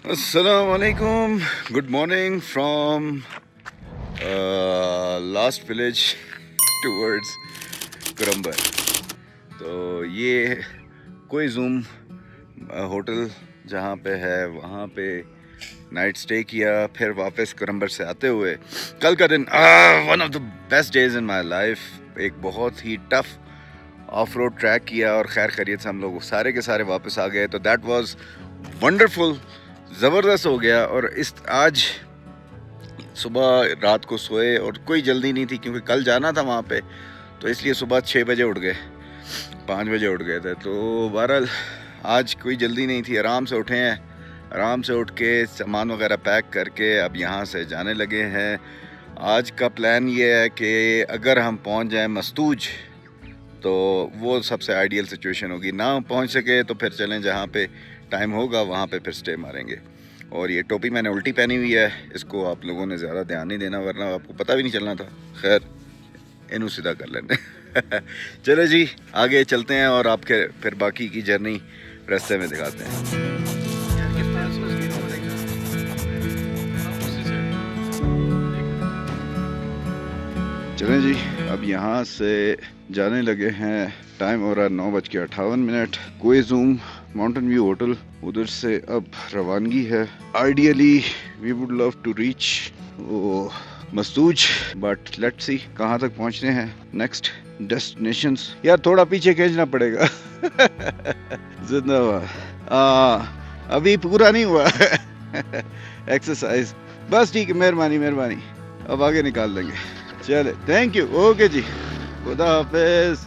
Assalamu alaikum. Good morning from last village towards Kurumbar. तो ये कोई जूम होटल जहाँ पे है वहाँ पे नाइट स्टे किया, फिर वापस करम्बर से आते हुए कल का दिन one of the best days in my life. एक बहुत ही टफ ऑफ रोड ट्रैक किया और खैर खैरियत से हम लोग सारे के सारे वापस आ गए। तो दैट वाज वंडरफुल, ज़बरदस्त हो गया। और इस आज सुबह रात को सोए और कोई जल्दी नहीं थी क्योंकि कल जाना था वहाँ पे, तो इसलिए सुबह 6 बजे उठ गए, 5 बजे उठ गए थे। तो बहरहाल आज कोई जल्दी नहीं थी, आराम से उठे हैं, आराम से उठ के सामान वगैरह पैक करके अब यहाँ से जाने लगे हैं। आज का प्लान ये है कि अगर हम पहुँच जाएं मस्तूज तो वो सबसे आइडियल सिचुएशन होगी, ना पहुँच सके तो फिर चलें जहाँ पे टाइम होगा वहाँ पे फिर स्टे मारेंगे। और ये टोपी मैंने उल्टी पहनी हुई है, इसको आप लोगों ने ज़्यादा ध्यान नहीं देना वरना आपको पता भी नहीं चलना था। खैर इनू सीधा कर लेने चलो जी आगे चलते हैं और आपके फिर बाकी की जर्नी रास्ते में दिखाते हैं। चलें जी, अब यहाँ से जाने लगे हैं। टाइम हो रहा है 9:58। कोई जूम माउंटेन व्यू होटल, उधर से अब रवानगी है। Ideally we would love to reach Mastuj, but let's see कहाँ तक पहुँचने हैं। नेक्स्ट डेस्टिनेशंस यार थोड़ा पीछे खींचना पड़ेगा जिंदाबाद। अभी पूरा नहीं हुआ एक्सरसाइज, बस ठीक है, मेहरबानी मेहरबानी, अब आगे निकाल देंगे। चले, थैंक यू, ओके जी, खुदा हाफिज।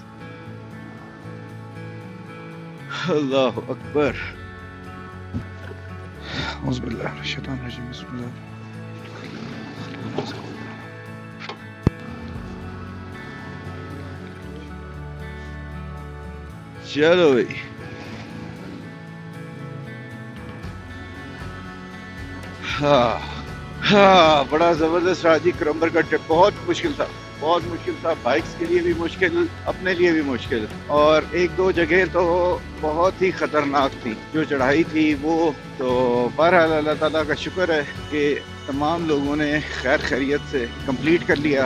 अल्लाह अकबर। चलो भाई, हाँ बड़ा ज़बरदस्त रहा जी करम्बर का ट्रिप। बहुत मुश्किल था, बहुत मुश्किल था, बाइक्स के लिए भी मुश्किल, अपने लिए भी मुश्किल, और एक दो जगह तो बहुत ही ख़तरनाक थी जो चढ़ाई थी वो। तो बहरहाल अल्लाह ताला का शुक्र है कि तमाम लोगों ने खैर खैरियत से कंप्लीट कर लिया।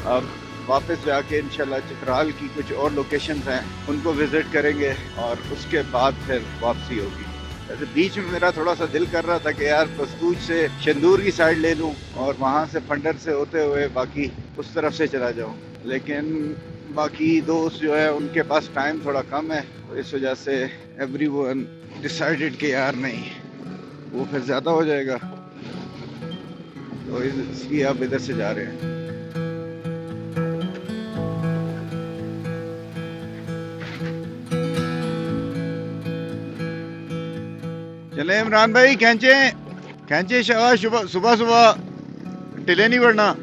अब वापस जाके इंशाल्लाह चित्राल की कुछ और लोकेशंस हैं उनको विज़िट करेंगे और उसके बाद फिर वापसी होगी। ऐसे बीच में मेरा थोड़ा सा दिल कर रहा था कि यार मस्तूज से शंदूर की साइड ले लूं और वहाँ से फंडर से होते हुए बाकी उस तरफ से चला जाऊं, लेकिन बाकी दोस्त जो है उनके पास टाइम थोड़ा कम है, तो इस वजह से एवरीवन डिसाइडेड कि यार नहीं वो फिर ज़्यादा हो जाएगा, तो इसलिए आप इधर से जा रहे हैं। चले इमरान भाई, खेचे खेचे, शाबाश, सुबह सुबह टिले नहीं बढ़ना।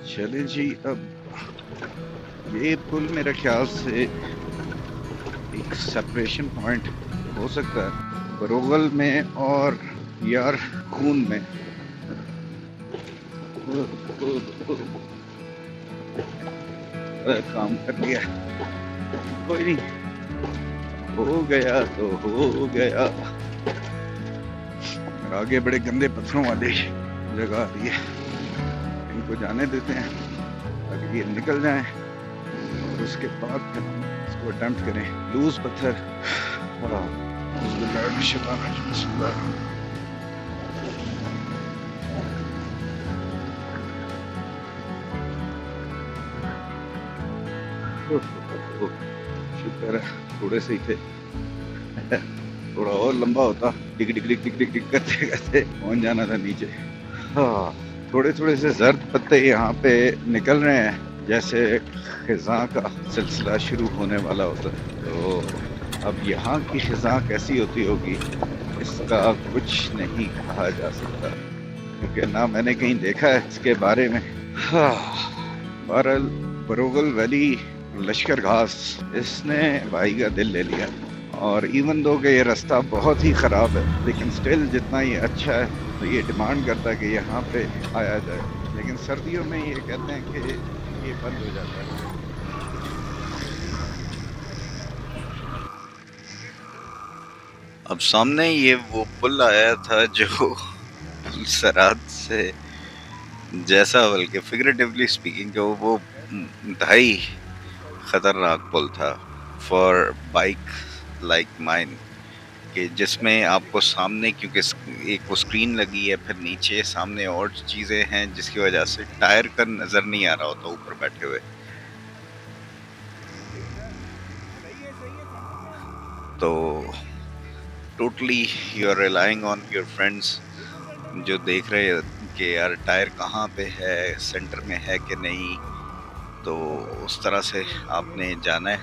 चले जी, अब ये पुल मेरे ख्याल से एक सेपरेशन पॉइंट हो सकता है बरोगल में और यार खून में। काम कर लिया, कोई नहीं, हो गया तो हो गया। आगे बड़े गंदे पत्थरों वाली जगह आ रही है, इनको जाने देते हैं ताकि ये निकल जाएं और उसके बाद फिर हम इसको अटेम्प्ट करें। लूज पत्थर, शुक्र है थोड़े से ही थे, थोड़ा और लंबा होता डिग डिग डिग डिग डिग डिग करते करते पहुंच जाना था नीचे। हाँ, थोड़े थोड़े से जर्द पत्ते यहाँ पे निकल रहे हैं जैसे खिज़ां का सिलसिला शुरू होने वाला होता है। तो अब यहाँ की खिज़ां कैसी होती होगी इसका कुछ नहीं कहा जा सकता, क्योंकि ना मैंने कहीं देखा है इसके बारे में। हाँ, बहरहाल बरोगल वैली लश्कर घास इसने भाई का दिल ले लिया, और इवन दो कि ये रास्ता बहुत ही ख़राब है लेकिन स्टिल जितना ये अच्छा है तो ये डिमांड करता है कि यहाँ पे आया जाए, लेकिन सर्दियों में ये कहते हैं कि ये बंद हो जाता है। अब सामने ये वो पुल आया था जो पुल सराद से जैसा, बल्कि फिगरेटिवली स्पीकिंग, जो वो ढाई खतरनाक पुल था फॉर बाइक लाइक माइन, कि जिसमें आपको सामने, क्योंकि एक वो स्क्रीन लगी है, फिर नीचे सामने और चीज़ें हैं जिसकी वजह से टायर का नज़र नहीं आ रहा होता ऊपर बैठे हुए। तो totally you are relying on your friends जो देख रहे हैं कि यार टायर कहाँ पे है, सेंटर में है कि नहीं। तो उस तरह से आपने जाना है।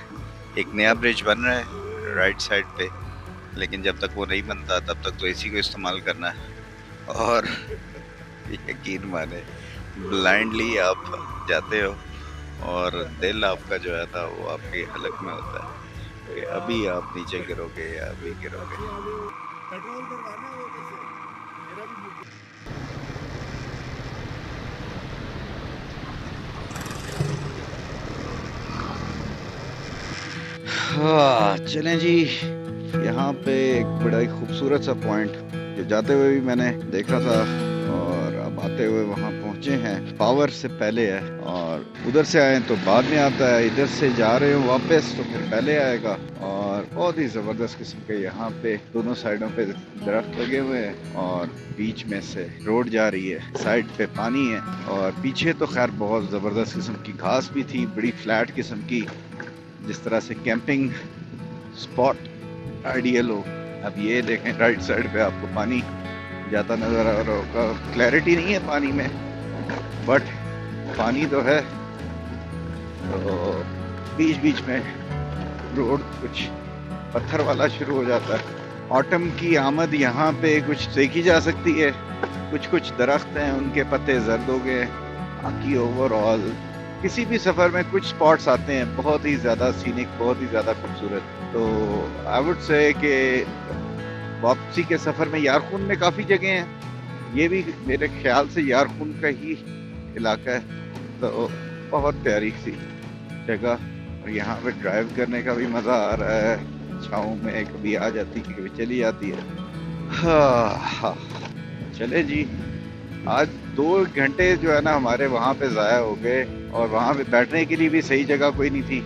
एक नया ब्रिज बन रहा है राइट साइड पे, लेकिन जब तक वो नहीं बनता तब तक तो इसी को इस्तेमाल करना है। और यकीन माने ब्लाइंडली आप जाते हो और दिल आपका जो है ना वो आपकी हलक में होता है कि अभी आप नीचे गिरोगे या अभी गिरोगे। हाँ चलें जी, यहाँ पे एक बड़ा ही खूबसूरत सा पॉइंट जो जाते हुए भी मैंने देखा था और अब आते हुए वहाँ पहुँचे हैं, पावर से पहले है। और उधर से आए तो बाद में आता है, इधर से जा रहे हो वापस तो फिर पहले आएगा। और बहुत ही ज़बरदस्त किस्म के यहाँ पे दोनों साइडों पे दरख्त लगे हुए हैं और बीच में से रोड जा रही है, साइड पे पानी है और पीछे तो खैर बहुत ज़बरदस्त किस्म की घास भी थी, बड़ी फ्लैट किस्म की, जिस तरह से कैंपिंग स्पॉट आइडियल हो। अब ये देखें राइट साइड पे आपको पानी जाता नज़र आ रहा होगा। क्लैरिटी नहीं है पानी में, बट पानी तो है। तो बीच बीच में रोड कुछ पत्थर वाला शुरू हो जाता है। ऑटम की आमद यहाँ पे कुछ देखी जा सकती है। कुछ कुछ दरख्त हैं उनके पत्ते जर्द हो गए। बाकी ओवरऑल किसी भी सफ़र में कुछ स्पॉट्स आते हैं बहुत ही ज़्यादा सीनिक, बहुत ही ज़्यादा खूबसूरत। तो आई वुड से कि वापसी के सफ़र में यारखून में काफ़ी जगह हैं, ये भी मेरे ख्याल से यारखून का ही इलाका है। तो बहुत प्यारी सी जगह और यहाँ पे ड्राइव करने का भी मज़ा आ रहा है। छाँव में कभी आ जाती कभी चली जाती है। हाँ चले जी, आज 2 घंटे जो है ना हमारे वहाँ पे ज़ाया हो गए और वहाँ पे बैठने के लिए भी सही जगह कोई नहीं थी।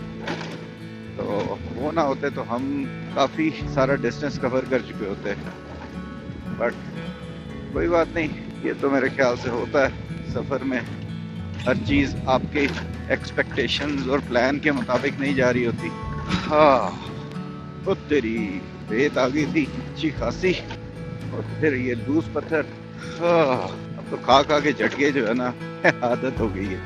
तो वो ना होते तो हम काफ़ी सारा डिस्टेंस कवर कर चुके होते, बट कोई बात नहीं, ये तो मेरे ख्याल से होता है सफ़र में। हर चीज़ आपके एक्सपेक्टेशंस और प्लान के मुताबिक नहीं जा रही होती। हाँ तो तेरी रेत आ गई थी अच्छी खासी और फिर ये लूज पत्थर। हाँ अब तो खा खा के झटके जो है ना आदत हो गई है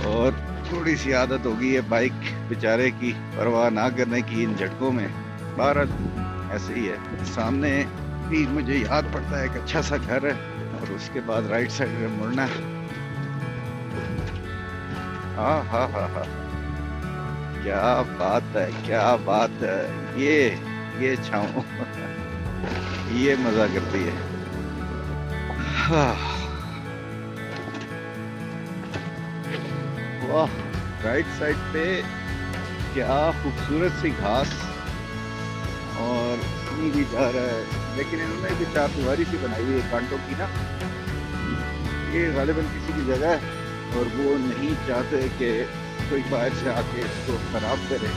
और थोड़ी सी आदत हो गई है बाइक बेचारे की परवाह ना करने की इन झटकों में। बहरहाल ऐसे ही है। सामने भी मुझे याद पड़ता है एक अच्छा सा घर है और उसके बाद राइट साइड में मुड़ना है। हाँ हाँ हाँ हाँ, क्या बात है, क्या बात है। ये छाँव ये मजा करती है। हाँ वाह, राइट साइड पे क्या खूबसूरत सी घास और पानी भी जा रहा है, लेकिन इन्होंने जो चार दीवारी सी बनाई हुई है कांटों की ना, ये गालिबन किसी की जगह है और वो नहीं चाहते कि कोई बाहर से आके इसको खराब करे।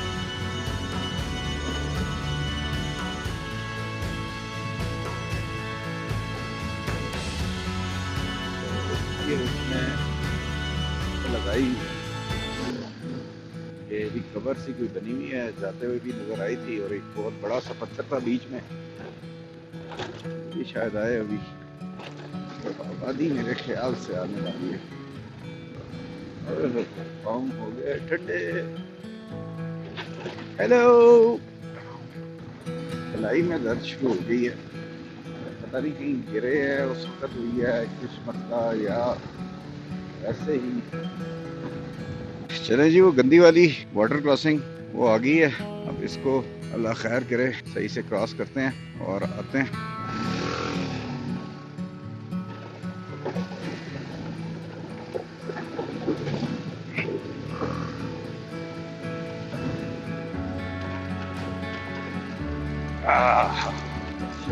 ये उसने लगाई ये भी कवर सी कोई बनी हुई है, जाते हुए भी नजर आई थी और एक बहुत बड़ा सा पत्थर था बीच में, ये शायद आए अभी। आबादी मेरे ख्याल से आने वाली है। पाँव हो गए ठंडे। हेलो, कलाई में दर्द शुरू हो गई है, पता नहीं कहीं गिरे हैं उस वक्त हुई है किस्मत का या ऐसे ही। चले जी, वो गंदी वाली वाटर क्रॉसिंग वो आ गई है। अब इसको अल्लाह खैर करे सही से क्रॉस करते हैं और आते हैं।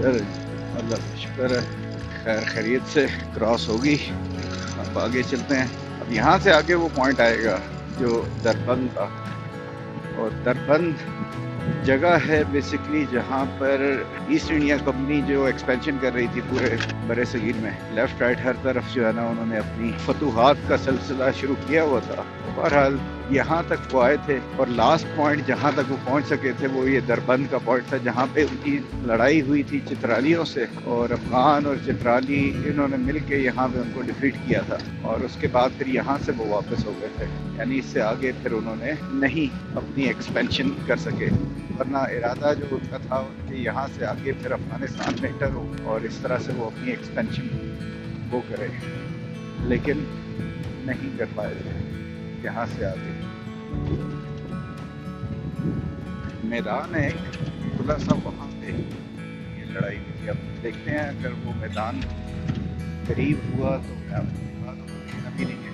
चलो अल्लाह का शुक्र है, खैर खैरियत से क्रॉस होगी। अब आगे चलते हैं। अब यहाँ से आगे वो पॉइंट आएगा जो दरबंद था, और दरबंद जगह है बेसिकली जहाँ पर ईस्ट इंडिया कंपनी जो एक्सपेंशन कर रही थी पूरे बड़े सगीर में, लेफ्ट राइट हर तरफ जो है ना उन्होंने अपनी फतूहात का सिलसिला शुरू किया हुआ था। बहरहाल यहाँ तक वो आए थे, और लास्ट पॉइंट जहाँ तक वो पहुँच सके थे वो ये दरबंद का पॉइंट था, जहाँ पे उनकी लड़ाई हुई थी चित्रालियों से, और अफगान और चित्राली इन्होंने मिल के यहाँ पे उनको डिफीट किया था, और उसके बाद फिर यहाँ से वो वापस हो गए थे। यानी इससे आगे फिर उन्होंने नहीं अपनी एक्सपेंशन कर सके, वरना इरादा जो उनका था कि यहाँ से आगे फिर अफगानिस्तान में इंटर हो और इस तरह से वो अपनी एक्सपेंशन वो करे, लेकिन नहीं कर पाए थे। यहाँ से आगे मैदान है खुला सा, वहाँ पे ये लड़ाई हुई थी। अब देखते हैं अगर वो मैदान करीब हुआ तो मैं आपको दिखा दूँगा, अभी नहीं है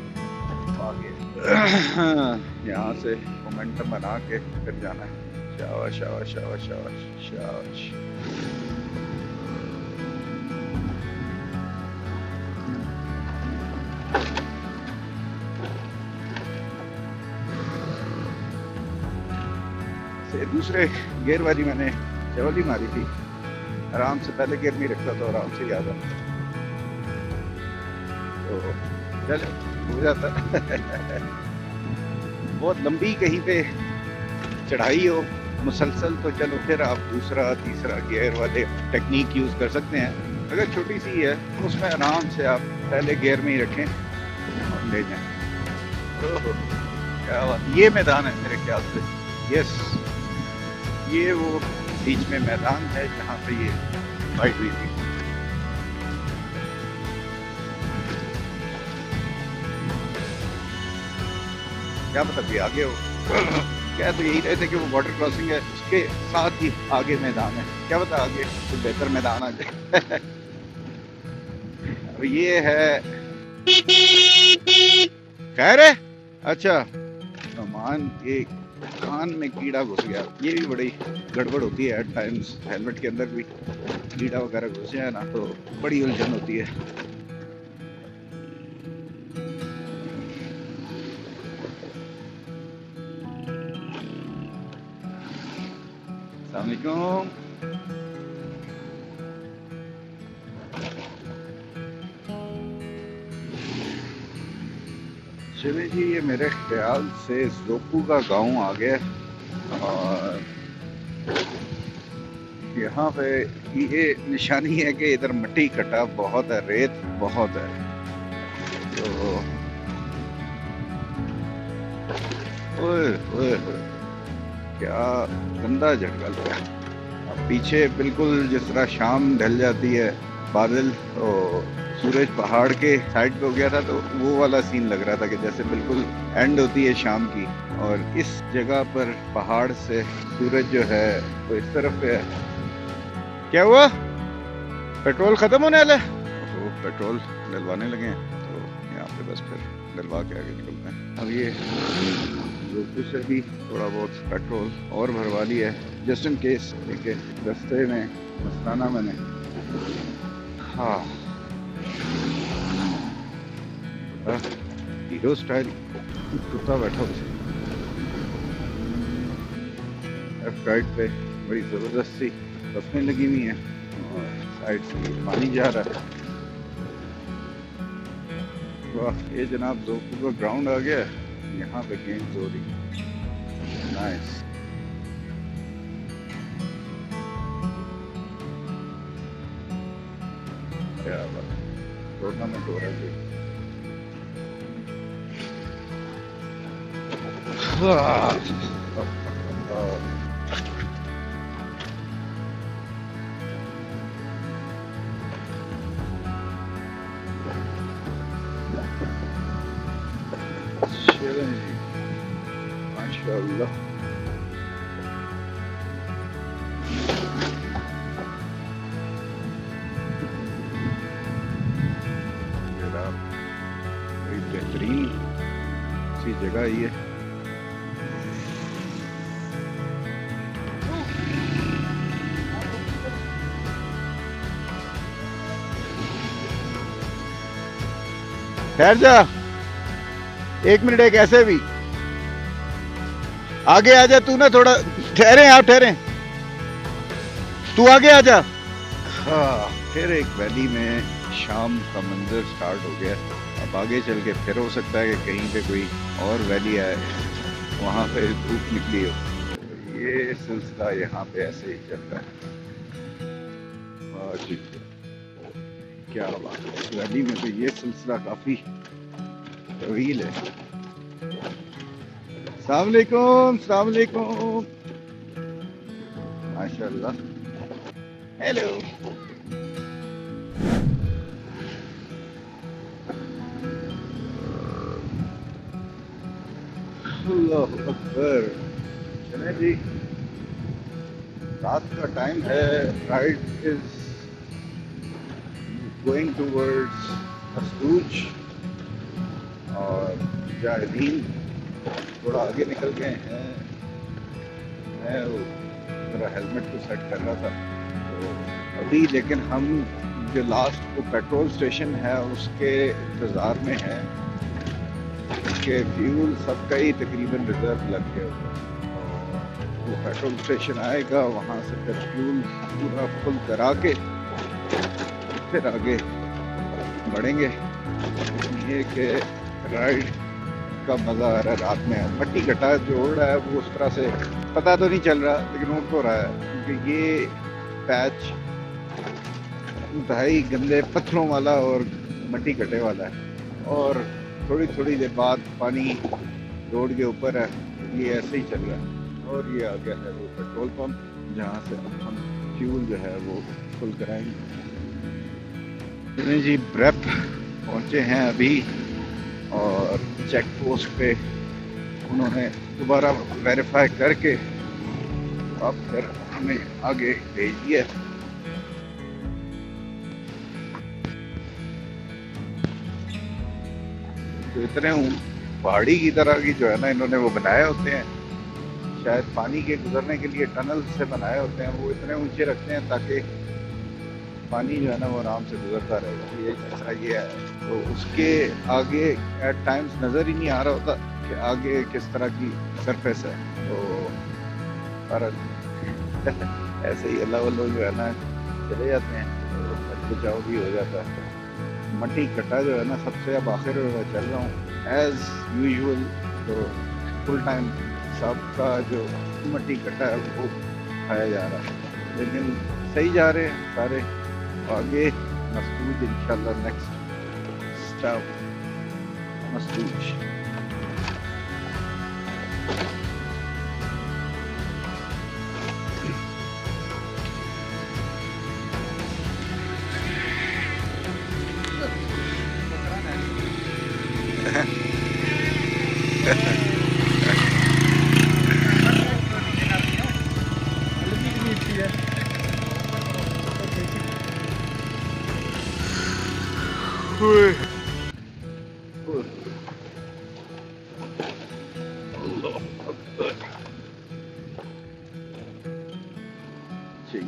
तो आगे यहाँ से मोमेंटम बना के फिर जाना है। शाबाश शाबाश शाबाश शाबाश शाबाश। से दूसरे गियर वाली मैंने चवली मारी थी, आराम से पहले गियर नहीं रखता तो आराम से याद आता तो चल हो जाता। बहुत लंबी कहीं पे चढ़ाई हो मुसलसल तो चलो फिर आप दूसरा तीसरा गियर वाले टेक्निक यूज़ कर सकते हैं। अगर छोटी सी है तो उसमें आराम से आप पहले गियर में ही रखें और ले जाएं। तो क्या बात, ये मैदान है मेरे ख्याल से, यस ये वो बीच में मैदान है जहाँ पे ये फाइट हुई थी। क्या मतलब ये आगे हो क्या, तो यही रहते कि वो बॉर्डर क्रॉसिंग है, उसके साथ ही आगे मैदान है, क्या पता आगे तो बेहतर मैदान आ जाए। अब ये है खैर है, अच्छा सामान के कान में कीड़ा घुस गया, ये भी बड़ी गड़बड़ होती है एट टाइम्स, हेलमेट के अंदर भी कीड़ा वगैरह घुस जाए ना तो बड़ी उलझन होती है। अस्सलाम वालेकुम। चले जी, ये मेरे ख्याल से जोकू का गांव आ गया, और यहाँ पे ये निशानी है कि इधर मिट्टी कटा बहुत है, रेत बहुत है, तो ओए ओए ओए क्या गंदा झटका लगा। अब पीछे बिल्कुल जिस तरह शाम ढल जाती है, बादल तो सूरज पहाड़ के साइड पे हो गया था, तो वो वाला सीन लग रहा था कि जैसे बिल्कुल एंड होती है शाम की, और इस जगह पर पहाड़ से सूरज जो है वो इस तरफ पे है। क्या हुआ, पेट्रोल खत्म होने वाला है? वो पेट्रोल डलवाने लगे हैं तो यहाँ पे बस फिर डलवा के आगे निकलते हैं। अब ये जोकू से भी थोड़ा बहुत पेट्रोल और भरवा लिया है जस्ट इन केस, देखिए रास्ते में मस्ताना मैंने हाँ हीरो स्टाइल कुत्ता बैठा उसे लेफ्ट राइट पे बड़ी ज़बरदस्त सी बसें लगी हुई हैं, और साइड से पानी जा रहा है। वाह, ये जनाब जोकू का ग्राउंड आ गया, यहाँ पे गेम्स हो रही, नाइस। क्या बात, टूर्नामेंट हो रहा है। चलें जी, माशाअल्लाह। बड़ी बेहतरीन सी जगह ये, ठहर जा, 1 मिनट, एक ऐसे भी आगे आ जा तू ना, थोड़ा ठहरे, आप ठहरे, तू आगे आ जा। हाँ, फिर एक वैली में शाम का मंजर स्टार्ट हो गया। अब आगे चल के फिर हो सकता है कि कहीं पे कोई और वैली आए, वहाँ पे धूप निकली हो। ये सिलसिला यहाँ पे ऐसे ही चलता है। वाह जी, क्या बात है, इस वैली में तो ये सिलसिला काफी तवील है। अस्सलाम वालेकुम, अस्सलाम वालेकुम, माशाल्लाह, हेलो। अल्लाह अकबर। चले जी, रात का टाइम है, राइड इज गोइंग टूवर्ड्स मस्तूज, और मुजाहिदीन थोड़ा आगे निकल गए हैं। मैं वो मेरा हेलमेट को सेट कर रहा था तो अभी, लेकिन हम जो लास्ट वो पेट्रोल स्टेशन है उसके इंतज़ार में है कि फ्यूल सबका ही तकरीबन रिजर्व लग गया होगा। वो पेट्रोल स्टेशन आएगा, वहाँ से फिर फ्यूल पूरा फुल करा के फिर आगे बढ़ेंगे। ये कि राइड का मज़ा आ रहा है रात में। मट्टी घटा जो उड़ रहा है वो उस तरह से पता तो नहीं चल रहा, लेकिन उड़ तो रहा है, क्योंकि ये पैच इंतहाई गंदे पत्थरों वाला और मट्टी घटे वाला है, और थोड़ी थोड़ी देर बाद पानी रोड के ऊपर है। ये ऐसे ही चल रहा है, और ये आ गया है वो पेट्रोल पंप जहाँ से हम फ्यूल जो है वो फुल कराएंगे। चलें जी, ब्रेप पहुँचे हैं अभी, और चेक पोस्ट पे उन्होंने दोबारा वेरीफाई करके अब फिर हमें आगे भेज दिया। तो इतने पहाड़ी की तरह की जो है ना इन्होंने वो बनाए होते हैं, शायद पानी के गुजरने के लिए टनल से बनाए होते हैं, वो इतने ऊंचे रखते हैं ताकि पानी जो है ना वो आराम से गुजरता रहेगा। ये ऐसा ये है, तो उसके आगे एट टाइम्स नज़र ही नहीं आ रहा होता कि आगे किस तरह की सरफेस है। तो पर ऐसे ही अल्लाह वालों जो है ना चले जाते हैं, तो बचाव भी हो जाता है। मट्टी कटा जो है ना सबसे अब आखिर में चल रहा हूँ एज यूजुअल, तो फुल टाइम सबका जो मट्टी कटा है वो खाया जा रहा है, लेकिन सही जा रहे हैं सारे। आगे मस्तूज इंशाल्लाह, नेक्स्ट स्टॉप मस्तूज।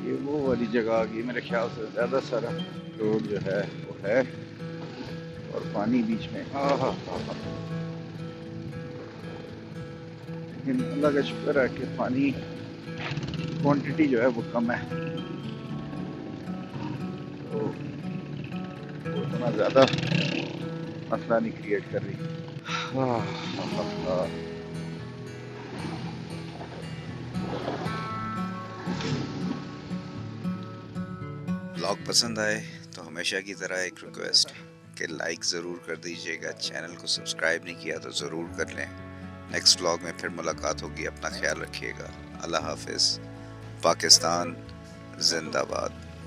ये वो वाली जगह आ गई मेरे ख्याल से, ज़्यादा सारा रोड जो है वो है और पानी बीच में। हाँ हाँ हाँ हाँ, लेकिन अल्लाह का शुक्र है कि पानी क्वांटिटी जो है वो कम है, तो वो इतना ज़्यादा मसला नहीं क्रिएट कर रही। हाँ हाँ हाँ। ब्लॉग पसंद आए तो हमेशा की तरह एक रिक्वेस्ट कि लाइक ज़रूर कर दीजिएगा, चैनल को सब्सक्राइब नहीं किया तो ज़रूर कर लें। नेक्स्ट ब्लॉग में फिर मुलाकात होगी, अपना ख्याल रखिएगा। अल्लाह हाफिज़, पाकिस्तान जिंदाबाद।